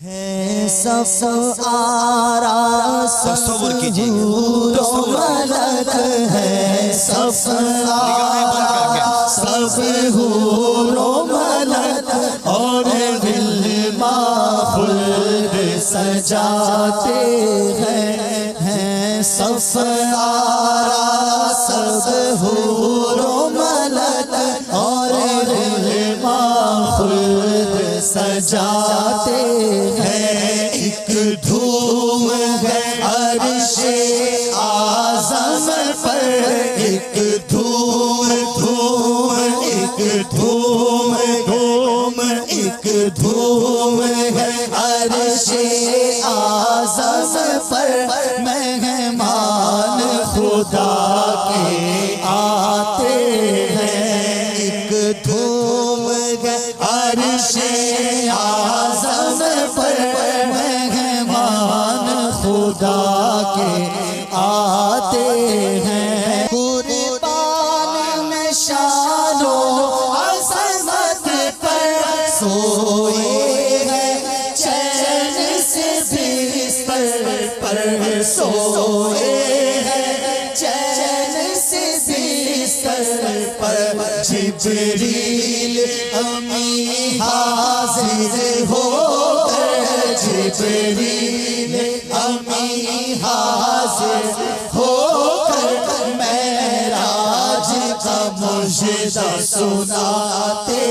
ہے صف آرا تصور کیجئے تو ملک ہے صف آرا سب حور و ملک اور غلما خلد سجاتے ہیں صف آرا سب حور و ملک اور غلما خلد سجاتے ہیں ایک دھوم ہے عرش اعظم پر ایک دھوم ایک دھوم ہے عرش اعظم پر مہمان خدا کے آتے ہیں ایک دھوم ہے عرش اعظم پر مہمان خدا کے آتے ہیں قربان میں شان و عظمت پر سوئے ہیں چین سے بستر پر سوئے ہیں چین سے بستر پر جبریل امی حاضر ہو کر جبریل امی حاضر ہو کر معراج کا مجدہ سناتے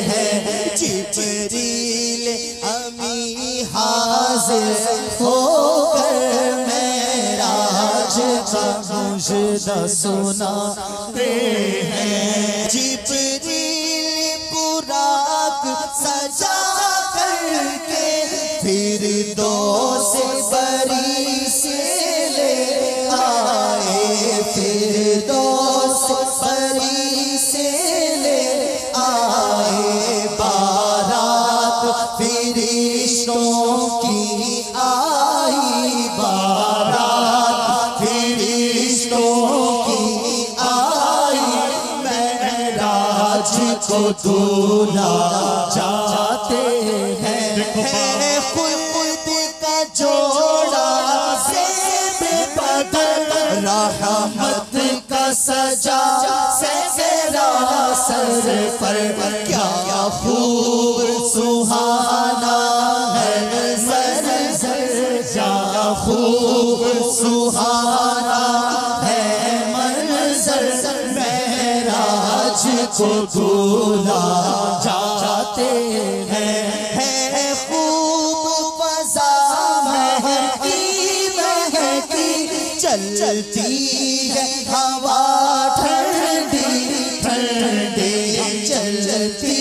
ہیں جبریل امی حاضر ہو کر معراج کا مجدہ سناتے ہیں جبریل براق سجا کر کے فردوس بری سے لے آئے فردوس بری سے لے آئے بارات فرشتوں کی آئی بارات فرشتوں کی آئی معراج کو دولہا جاتے ہیں خلد کا جوڑا زیب بدن رحمت کا سجا سرا سر پر کیا خوب سہانا ہے منظر کیا خوب سہانا ہے منظر معراج کو دولہا جاتے ہیں خوب فضا مہکی مہکی چلتی ہے ہوا ٹھنڈی ٹھنڈی چلتی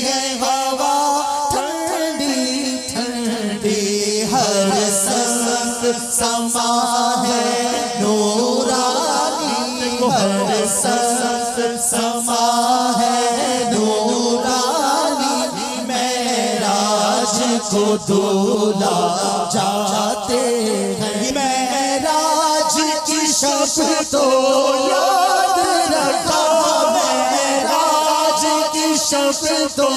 ہے ہوا ٹھنڈی ٹھنڈی ہر سمت سما ہے نورانی ہر سمت سما ہے نورانی معراج کو دولہا جاتے ہیں معراج کی شب تو یاد رکھا معراج کی شب تو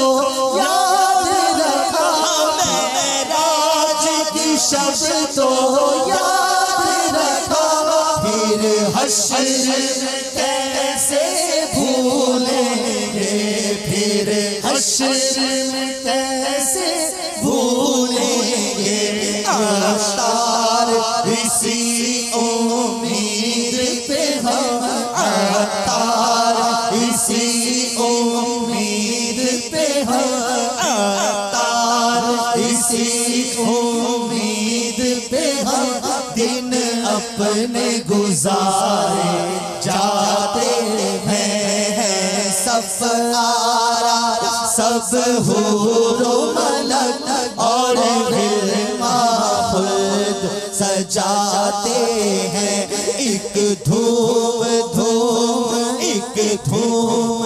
یاد رکھا معراج کی شب تو یاد رکھا پھر حشر کیسے بھولیں گے پھر حشر کیسے بھولیں گے عطار اسی امید پہ ہم عطار اسی امید پہ ہم عطار اسی امید پہ ہم دن اپنے گزارے جاتے ہیں صف آرا سب حور و ملک اور غلما خلد سجاتے ہیں ایک دھوم ایک دھوم